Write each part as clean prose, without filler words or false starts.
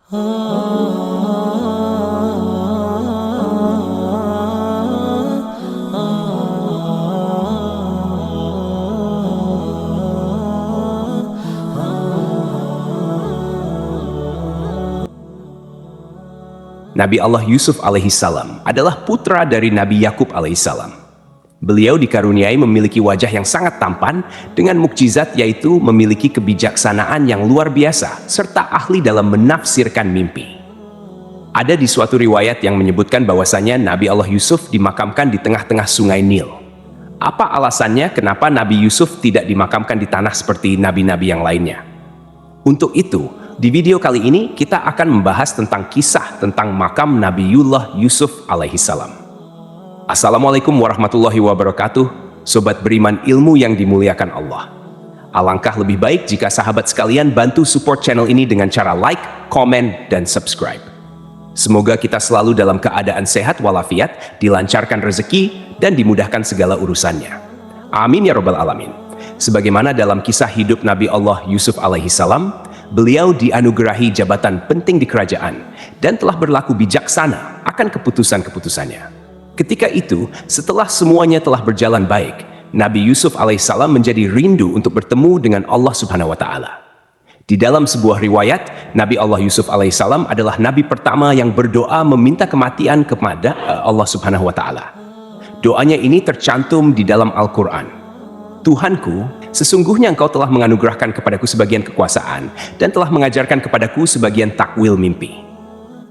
Nabi Allah Yusuf alaihissalam adalah putra dari Nabi Yakub alaihissalam. Beliau dikaruniai memiliki wajah yang sangat tampan dengan mukjizat, yaitu memiliki kebijaksanaan yang luar biasa serta ahli dalam menafsirkan mimpi. Ada di suatu riwayat yang menyebutkan bahwasanya Nabi Allah Yusuf dimakamkan di tengah-tengah sungai Nil. Apa alasannya kenapa Nabi Yusuf tidak dimakamkan di tanah seperti nabi-nabi yang lainnya? Untuk itu, di video kali ini kita akan membahas tentang kisah tentang makam Nabiullah Yusuf alaihissalam. Assalamualaikum warahmatullahi wabarakatuh, sobat beriman ilmu yang dimuliakan Allah. Alangkah lebih baik jika sahabat sekalian bantu support channel ini dengan cara like, komen, dan subscribe. Semoga kita selalu dalam keadaan sehat walafiat, dilancarkan rezeki, dan dimudahkan segala urusannya. Amin ya robbal alamin. Sebagaimana dalam kisah hidup Nabi Allah Yusuf alaihissalam, beliau dianugerahi jabatan penting di kerajaan dan telah berlaku bijaksana akan keputusan-keputusannya. Ketika itu, setelah semuanya telah berjalan baik, Nabi Yusuf alaihissalam menjadi rindu untuk bertemu dengan Allah Subhanahu wa Ta'ala. Di dalam sebuah riwayat, Nabi Allah Yusuf alaihissalam adalah nabi pertama yang berdoa meminta kematian kepada Allah Subhanahu wa Ta'ala. Doanya ini tercantum di dalam Al-Quran. Tuhanku, sesungguhnya Engkau telah menganugerahkan kepadaku sebagian kekuasaan dan telah mengajarkan kepadaku sebagian takwil mimpi.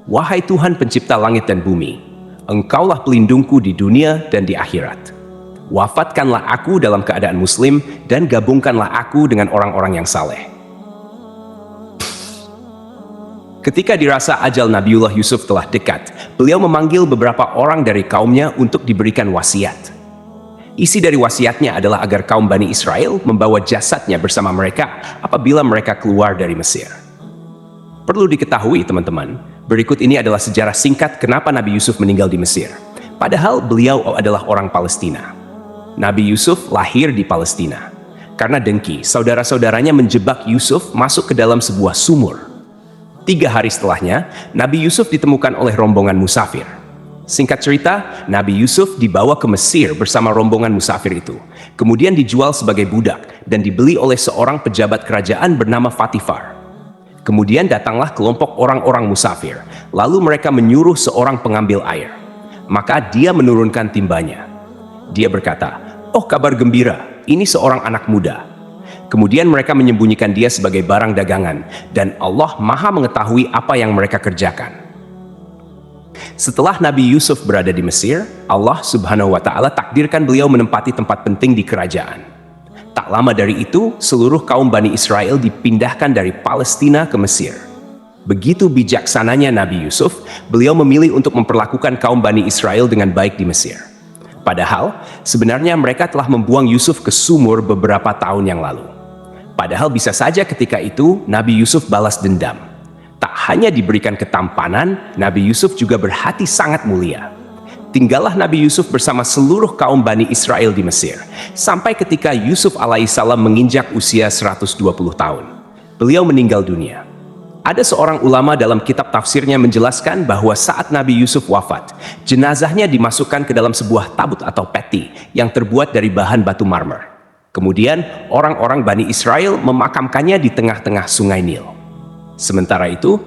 Wahai Tuhan pencipta langit dan bumi, Engkaulah pelindungku di dunia dan di akhirat. Wafatkanlah aku dalam keadaan muslim dan gabungkanlah aku dengan orang-orang yang saleh. Ketika dirasa ajal Nabiullah Yusuf telah dekat, beliau memanggil beberapa orang dari kaumnya untuk diberikan wasiat. Isi dari wasiatnya adalah agar kaum Bani Israel membawa jasadnya bersama mereka apabila mereka keluar dari Mesir. Perlu diketahui teman-teman, berikut ini adalah sejarah singkat kenapa Nabi Yusuf meninggal di Mesir. Padahal beliau adalah orang Palestina. Nabi Yusuf lahir di Palestina. Karena dengki, saudara-saudaranya menjebak Yusuf masuk ke dalam sebuah sumur. 3 hari setelahnya, Nabi Yusuf ditemukan oleh rombongan musafir. Singkat cerita, Nabi Yusuf dibawa ke Mesir bersama rombongan musafir itu. Kemudian dijual sebagai budak dan dibeli oleh seorang pejabat kerajaan bernama Fatifar. Kemudian datanglah kelompok orang-orang musafir. Lalu mereka menyuruh seorang pengambil air. Maka dia menurunkan timbanya. Dia berkata, "Oh, kabar gembira, ini seorang anak muda." Kemudian mereka menyembunyikan dia sebagai barang dagangan, dan Allah Maha mengetahui apa yang mereka kerjakan. Setelah Nabi Yusuf berada di Mesir, Allah Subhanahu wa Ta'ala takdirkan beliau menempati tempat penting di kerajaan. Tak lama dari itu, seluruh kaum Bani Israel dipindahkan dari Palestina ke Mesir. Begitu bijaksananya Nabi Yusuf, beliau memilih untuk memperlakukan kaum Bani Israel dengan baik di Mesir. Padahal, sebenarnya mereka telah membuang Yusuf ke sumur beberapa tahun yang lalu. Padahal bisa saja ketika itu Nabi Yusuf balas dendam. Tak hanya diberikan ketampanan, Nabi Yusuf juga berhati sangat mulia. Tinggallah Nabi Yusuf bersama seluruh kaum Bani Israel di Mesir, sampai ketika Yusuf alaihissalam menginjak usia 120 tahun. Beliau meninggal dunia. Ada seorang ulama dalam kitab tafsirnya menjelaskan bahwa saat Nabi Yusuf wafat, jenazahnya dimasukkan ke dalam sebuah tabut atau peti yang terbuat dari bahan batu marmer. Kemudian orang-orang Bani Israel memakamkannya di tengah-tengah sungai Nil. Sementara itu,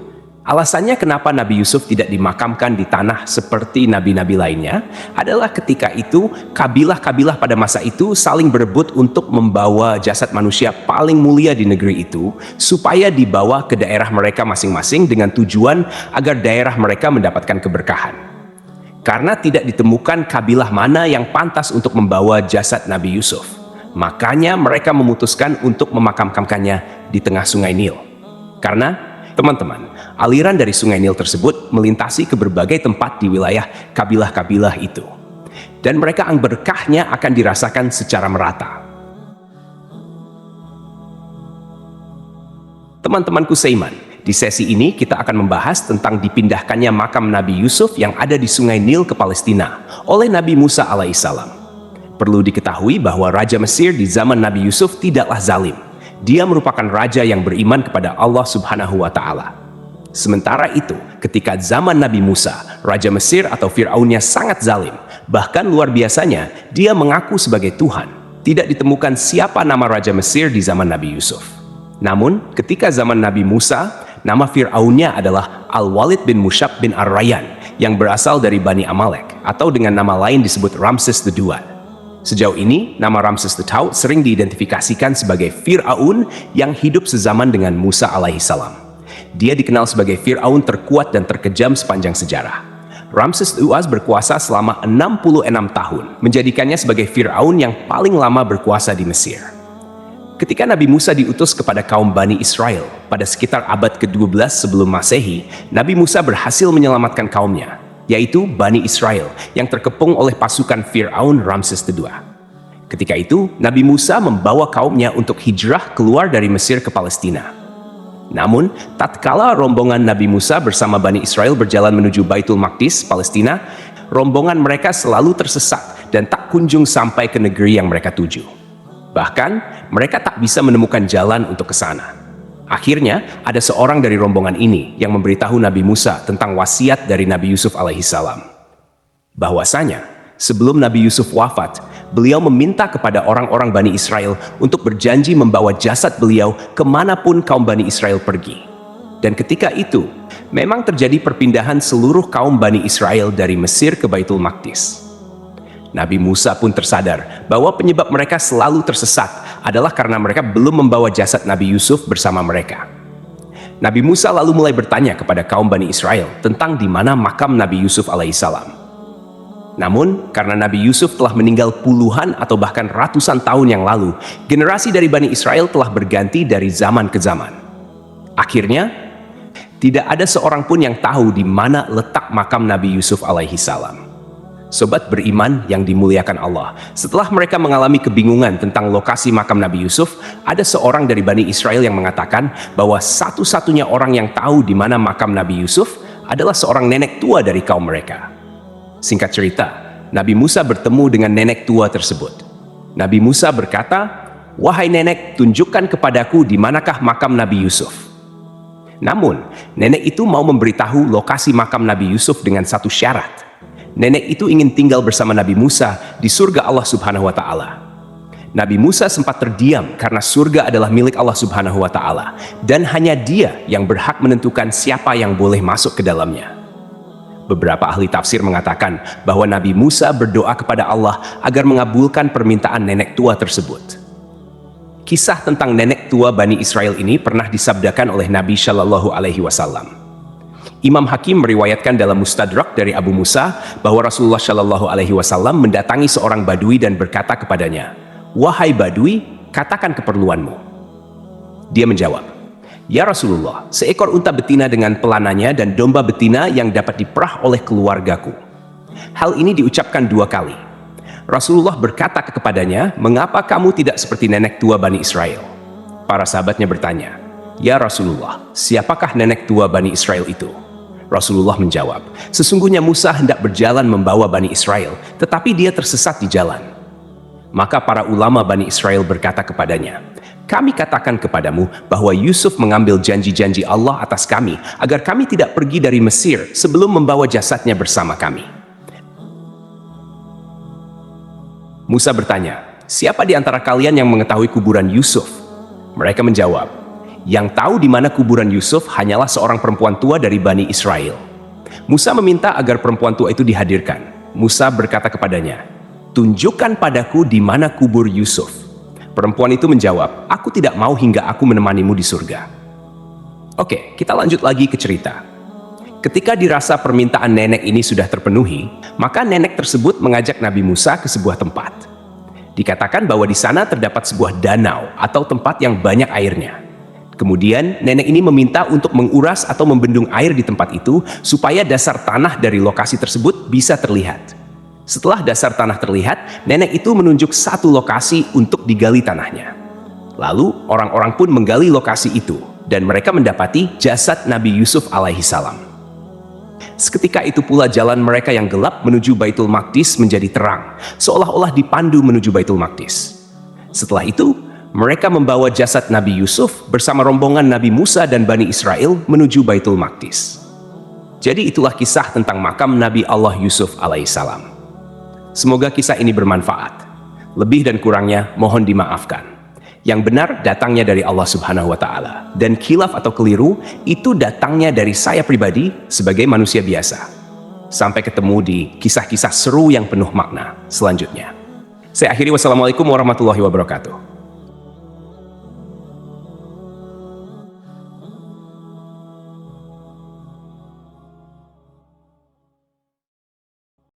alasannya kenapa Nabi Yusuf tidak dimakamkan di tanah seperti nabi-nabi lainnya adalah ketika itu kabilah-kabilah pada masa itu saling berebut untuk membawa jasad manusia paling mulia di negeri itu supaya dibawa ke daerah mereka masing-masing dengan tujuan agar daerah mereka mendapatkan keberkahan. Karena tidak ditemukan kabilah mana yang pantas untuk membawa jasad Nabi Yusuf, makanya mereka memutuskan untuk memakamkannya di tengah sungai Nil. Karena, teman-teman, aliran dari sungai Nil tersebut melintasi ke berbagai tempat di wilayah kabilah-kabilah itu. Dan mereka yang berkahnya akan dirasakan secara merata. Teman-temanku seiman, di sesi ini kita akan membahas tentang dipindahkannya makam Nabi Yusuf yang ada di sungai Nil ke Palestina oleh Nabi Musa alaihissalam. Perlu diketahui bahwa Raja Mesir di zaman Nabi Yusuf tidaklah zalim. Dia merupakan raja yang beriman kepada Allah Subhanahu wa Ta'ala. Sementara itu, ketika zaman Nabi Musa, Raja Mesir atau Fir'aunnya sangat zalim. Bahkan luar biasanya, dia mengaku sebagai Tuhan. Tidak ditemukan siapa nama Raja Mesir di zaman Nabi Yusuf. Namun, ketika zaman Nabi Musa, nama Fir'aunnya adalah Al-Walid bin Mushab bin Ar-Rayyan yang berasal dari Bani Amalek, atau dengan nama lain disebut Ramses II. Sejauh ini, nama Ramses II sering diidentifikasikan sebagai Fir'aun yang hidup sezaman dengan Musa alaihissalam. Dia dikenal sebagai Fir'aun terkuat dan terkejam sepanjang sejarah. Ramses II berkuasa selama 66 tahun, menjadikannya sebagai Fir'aun yang paling lama berkuasa di Mesir. Ketika Nabi Musa diutus kepada kaum Bani Israel pada sekitar abad ke-12 sebelum Masehi, Nabi Musa berhasil menyelamatkan kaumnya, yaitu Bani Israel yang terkepung oleh pasukan Fir'aun Ramses II. Ketika itu, Nabi Musa membawa kaumnya untuk hijrah keluar dari Mesir ke Palestina. Namun, tatkala rombongan Nabi Musa bersama Bani Israel berjalan menuju Baitul Maqdis, Palestina, rombongan mereka selalu tersesat dan tak kunjung sampai ke negeri yang mereka tuju. Bahkan, mereka tak bisa menemukan jalan untuk ke sana. Akhirnya, ada seorang dari rombongan ini yang memberitahu Nabi Musa tentang wasiat dari Nabi Yusuf alaihissalam. Bahwasanya, sebelum Nabi Yusuf wafat, beliau meminta kepada orang-orang Bani Israel untuk berjanji membawa jasad beliau kemanapun kaum Bani Israel pergi. Dan ketika itu, memang terjadi perpindahan seluruh kaum Bani Israel dari Mesir ke Baitul Maqdis. Nabi Musa pun tersadar bahwa penyebab mereka selalu tersesat adalah karena mereka belum membawa jasad Nabi Yusuf bersama mereka. Nabi Musa lalu mulai bertanya kepada kaum Bani Israel tentang di mana makam Nabi Yusuf alaihissalam. Namun, karena Nabi Yusuf telah meninggal puluhan atau bahkan ratusan tahun yang lalu, generasi dari Bani Israel telah berganti dari zaman ke zaman. Akhirnya, tidak ada seorang pun yang tahu di mana letak makam Nabi Yusuf alaihissalam. Sobat beriman yang dimuliakan Allah, setelah mereka mengalami kebingungan tentang lokasi makam Nabi Yusuf, ada seorang dari Bani Israel yang mengatakan bahwa satu-satunya orang yang tahu di mana makam Nabi Yusuf adalah seorang nenek tua dari kaum mereka. Singkat cerita, Nabi Musa bertemu dengan nenek tua tersebut. Nabi Musa berkata, "Wahai nenek, tunjukkan kepadaku di manakah makam Nabi Yusuf." Namun, nenek itu mau memberitahu lokasi makam Nabi Yusuf dengan satu syarat. Nenek itu ingin tinggal bersama Nabi Musa di surga Allah Subhanahu wa Ta'ala. Nabi Musa sempat terdiam karena surga adalah milik Allah Subhanahu wa Ta'ala, dan hanya Dia yang berhak menentukan siapa yang boleh masuk ke dalamnya. Beberapa ahli tafsir mengatakan bahwa Nabi Musa berdoa kepada Allah agar mengabulkan permintaan nenek tua tersebut. Kisah tentang nenek tua Bani Israel ini pernah disabdakan oleh Nabi Shallallahu Alaihi Wasallam. Imam Hakim meriwayatkan dalam Mustadrak dari Abu Musa bahwa Rasulullah Shallallahu Alaihi Wasallam mendatangi seorang Badui dan berkata kepadanya, "Wahai Badui, katakan keperluanmu." Dia menjawab, "Ya Rasulullah, seekor unta betina dengan pelananya dan domba betina yang dapat diperah oleh keluargaku." Hal ini diucapkan 2 kali. Rasulullah berkata kepadanya, "Mengapa kamu tidak seperti nenek tua Bani Israel?" Para sahabatnya bertanya, "Ya Rasulullah, siapakah nenek tua Bani Israel itu?" Rasulullah menjawab, "Sesungguhnya Musa hendak berjalan membawa Bani Israel, tetapi dia tersesat di jalan." Maka para ulama Bani Israel berkata kepadanya, "Kami katakan kepadamu bahwa Yusuf mengambil janji-janji Allah atas kami agar kami tidak pergi dari Mesir sebelum membawa jasadnya bersama kami." Musa bertanya, "Siapa di antara kalian yang mengetahui kuburan Yusuf?" Mereka menjawab, "Yang tahu di mana kuburan Yusuf hanyalah seorang perempuan tua dari Bani Israel." Musa meminta agar perempuan tua itu dihadirkan. Musa berkata kepadanya, "Tunjukkan padaku di mana kubur Yusuf." Perempuan itu menjawab, "Aku tidak mau hingga aku menemanimu di surga." Oke, kita lanjut lagi ke cerita. Ketika dirasa permintaan nenek ini sudah terpenuhi, maka nenek tersebut mengajak Nabi Musa ke sebuah tempat. Dikatakan bahwa di sana terdapat sebuah danau atau tempat yang banyak airnya. Kemudian nenek ini meminta untuk menguras atau membendung air di tempat itu supaya dasar tanah dari lokasi tersebut bisa terlihat. Setelah dasar tanah terlihat, nenek itu menunjuk satu lokasi untuk digali tanahnya. Lalu orang-orang pun menggali lokasi itu dan mereka mendapati jasad Nabi Yusuf alaihissalam. Seketika itu pula jalan mereka yang gelap menuju Baitul Maqdis menjadi terang, seolah-olah dipandu menuju Baitul Maqdis. Setelah itu, Mereka membawa jasad Nabi Yusuf bersama rombongan Nabi Musa dan Bani Israel menuju Baitul Maqdis. Jadi itulah kisah tentang makam Nabi Allah Yusuf alaihissalam. Semoga kisah ini bermanfaat. Lebih dan kurangnya mohon dimaafkan. Yang benar datangnya dari Allah Subhanahu wa Ta'ala, dan khilaf atau keliru itu datangnya dari saya pribadi sebagai manusia biasa. Sampai ketemu di kisah-kisah seru yang penuh makna selanjutnya. Saya akhiri, wassalamualaikum warahmatullahi wabarakatuh.